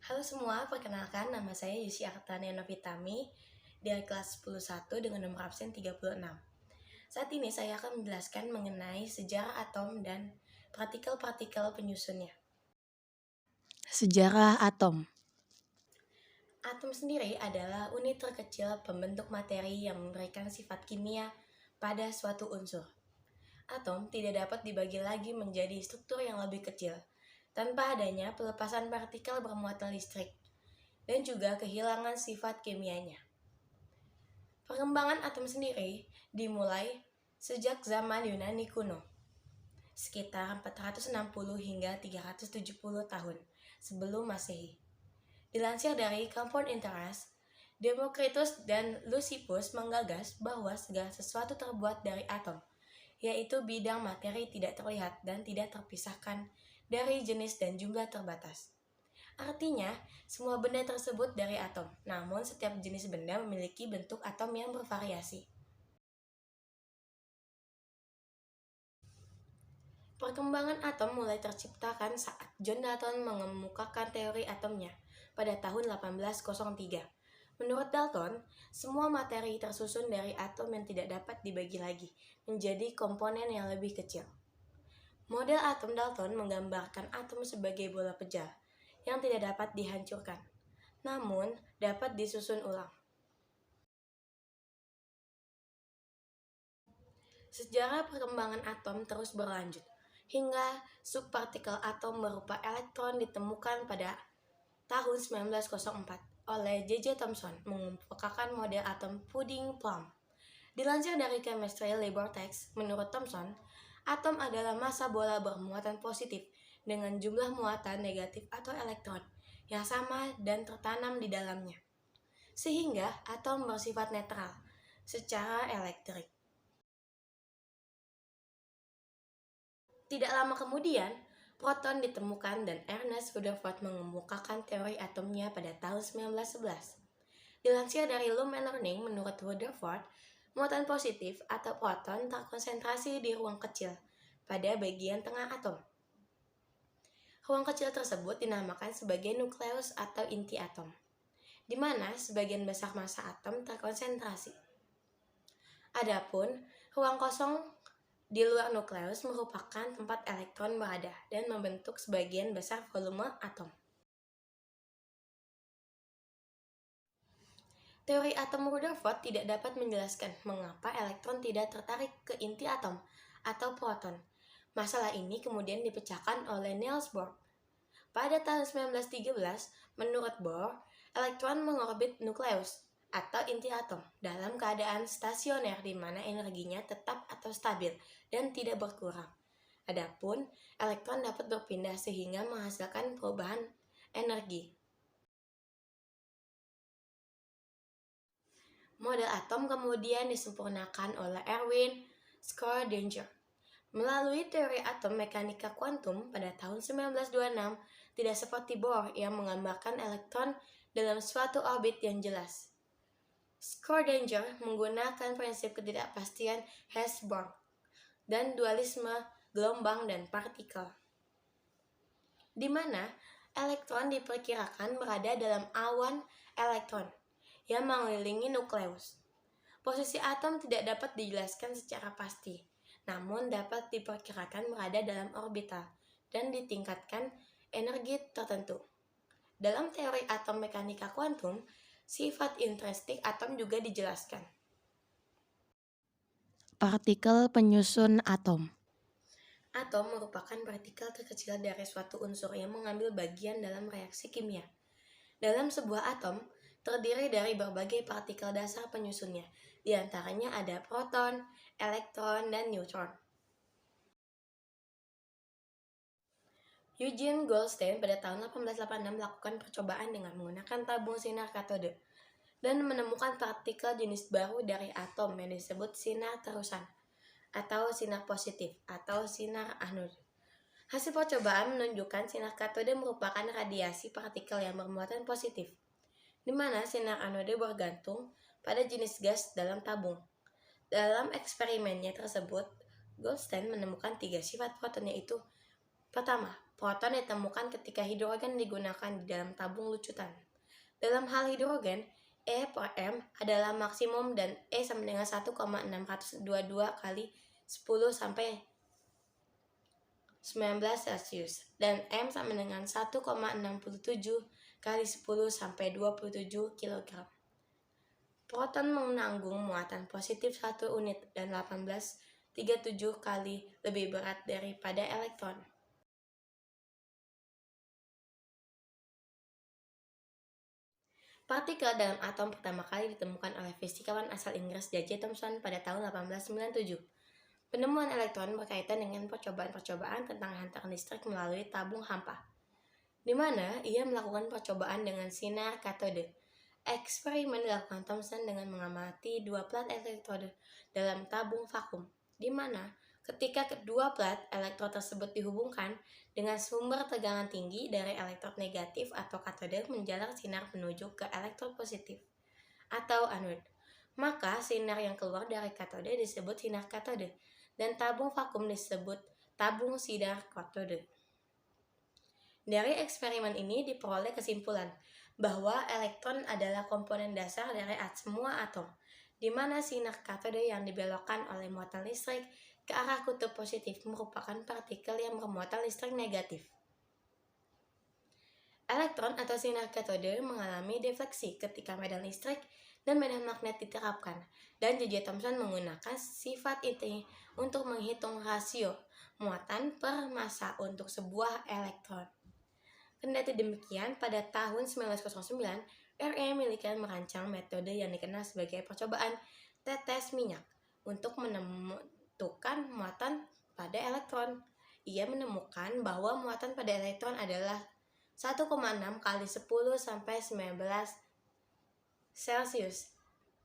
Halo semua, perkenalkan nama saya Yusi Artania Novitami dari kelas 101 dengan nomor absen 36. Saat ini saya akan menjelaskan mengenai sejarah atom dan partikel-partikel penyusunnya. Sejarah atom. Atom sendiri adalah unit terkecil pembentuk materi yang memberikan sifat kimia pada suatu unsur. Atom tidak dapat dibagi lagi menjadi struktur yang lebih kecil, tanpa adanya pelepasan partikel bermuatan listrik, dan juga kehilangan sifat kimianya. Perkembangan atom sendiri dimulai sejak zaman Yunani kuno, sekitar 460 hingga 370 tahun sebelum Masehi. Dilansir dari Compound Interest, Democritus dan Leucippus menggagas bahwa segala sesuatu terbuat dari atom, yaitu bidang materi tidak terlihat dan tidak terpisahkan dari jenis dan jumlah terbatas. Artinya, semua benda tersebut dari atom, namun setiap jenis benda memiliki bentuk atom yang bervariasi. Perkembangan atom mulai terciptakan saat John Dalton mengemukakan teori atomnya pada tahun 1803. Menurut Dalton, semua materi tersusun dari atom yang tidak dapat dibagi lagi menjadi komponen yang lebih kecil. Model atom Dalton menggambarkan atom sebagai bola pejal yang tidak dapat dihancurkan, namun dapat disusun ulang. Sejarah perkembangan atom terus berlanjut, hingga subpartikel atom berupa elektron ditemukan pada tahun 1904 oleh J.J. Thomson mengemukakan model atom pudding plum. Dilansir dari Chemistry Labor Text, menurut Thomson, atom adalah massa bola bermuatan positif dengan jumlah muatan negatif atau elektron yang sama dan tertanam di dalamnya, sehingga atom bersifat netral secara elektrik. Tidak lama kemudian, proton ditemukan dan Ernest Rutherford mengemukakan teori atomnya pada tahun 1911. Dilansir dari Lumen Learning, menurut Rutherford, muatan positif atau proton terkonsentrasi di ruang kecil pada bagian tengah atom. Ruang kecil tersebut dinamakan sebagai nukleus atau inti atom, di mana sebagian besar massa atom terkonsentrasi. Adapun ruang kosong di luar nukleus merupakan tempat elektron berada dan membentuk sebagian besar volume atom. Teori atom Rutherford tidak dapat menjelaskan mengapa elektron tidak tertarik ke inti atom atau proton. Masalah ini kemudian dipecahkan oleh Niels Bohr. Pada tahun 1913, menurut Bohr, elektron mengorbit nukleus atau inti atom dalam keadaan stasioner di mana energinya tetap atau stabil dan tidak berkurang. Adapun elektron dapat berpindah sehingga menghasilkan perubahan energi. Model atom kemudian disempurnakan oleh Erwin Schrödinger. Melalui teori atom mekanika kuantum pada tahun 1926, tidak seperti Bohr yang menggambarkan elektron dalam suatu orbit yang jelas. Schrödinger menggunakan prinsip ketidakpastian Hertzsprung dan dualisme gelombang dan partikel, di mana elektron diperkirakan berada dalam awan elektron yang mengelilingi nukleus. Posisi atom tidak dapat dijelaskan secara pasti, namun dapat diperkirakan berada dalam orbital dan ditingkatkan energi tertentu. Dalam teori atom mekanika kuantum, sifat intrinsik atom juga dijelaskan. Partikel penyusun atom. Atom merupakan partikel terkecil dari suatu unsur yang mengambil bagian dalam reaksi kimia. Dalam sebuah atom, terdiri dari berbagai partikel dasar penyusunnya. Di antaranya ada proton, elektron, dan neutron. Eugene Goldstein pada tahun 1886 melakukan percobaan dengan menggunakan tabung sinar katode dan menemukan partikel jenis baru dari atom yang disebut sinar terusan atau sinar positif atau sinar anode. Hasil percobaan menunjukkan sinar katode merupakan radiasi partikel yang bermuatan positif, di mana sinar anode bergantung pada jenis gas dalam tabung. Dalam eksperimennya tersebut, Goldstein menemukan 3 sifat proton, yaitu pertama, Proton ditemukan ketika hidrogen digunakan di dalam tabung lucutan. Dalam hal hidrogen, E per M adalah maksimum dan E sama dengan 1,622 kali 10 sampai 19 Celcius dan M sama dengan 1,67 kali 10 sampai 27 kg. Proton menanggung muatan positif 1 unit dan 18,37 kali lebih berat daripada elektron. Partikel dalam atom pertama kali ditemukan oleh fisikawan asal Inggris J.J. Thomson pada tahun 1897. Penemuan elektron berkaitan dengan percobaan-percobaan tentang hantaran listrik melalui tabung hampa, di mana ia melakukan percobaan dengan sinar katode. Eksperimen dilakukan Thomson dengan mengamati dua plat elektrode dalam tabung vakum, di mana ketika kedua plat elektrod tersebut dihubungkan dengan sumber tegangan tinggi dari elektrod negatif atau katode menjalar sinar menuju ke elektrod positif atau anode, maka sinar yang keluar dari katode disebut sinar katode dan tabung vakum disebut tabung sinar katode. Dari eksperimen ini diperoleh kesimpulan bahwa elektron adalah komponen dasar dari semua atom, di mana sinar katode yang dibelokkan oleh muatan listrik ke arah kutub positif merupakan partikel yang bermuatan listrik negatif. Elektron atau sinar katode mengalami defleksi ketika medan listrik dan medan magnet diterapkan, dan J.J. Thomson menggunakan sifat ini untuk menghitung rasio muatan per massa untuk sebuah elektron. Kendati demikian, pada tahun 1909, R.E. Millikan merancang metode yang dikenal sebagai percobaan tetes minyak untuk menentukan muatan pada elektron. Ia menemukan bahwa muatan pada elektron adalah 1,6 kali 10 sampai 19 Celcius.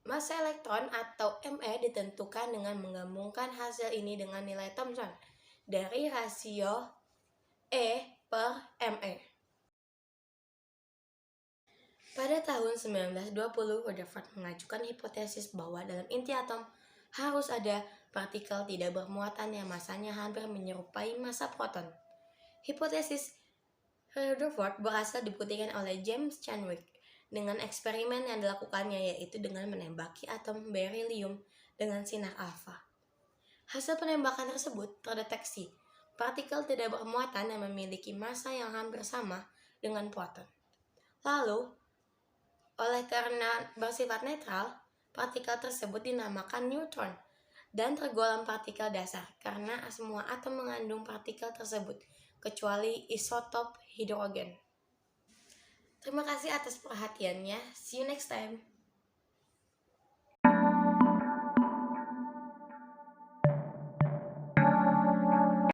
Massa elektron atau Me ditentukan dengan menggabungkan hasil ini dengan nilai Thomson dari rasio E per Me. Pada tahun 1920, Rutherford mengajukan hipotesis bahwa dalam inti atom harus ada partikel tidak bermuatan yang masanya hampir menyerupai massa proton. Hipotesis Rutherford berhasil dibuktikan oleh James Chadwick dengan eksperimen yang dilakukannya, yaitu dengan menembaki atom berilium dengan sinar alfa. Hasil penembakan tersebut terdeteksi partikel tidak bermuatan yang memiliki massa yang hampir sama dengan proton. Lalu, oleh karena bersifat netral, partikel tersebut dinamakan neutron dan tergolong partikel dasar karena semua atom mengandung partikel tersebut kecuali isotop hidrogen. Terima kasih atas perhatiannya. See you next time.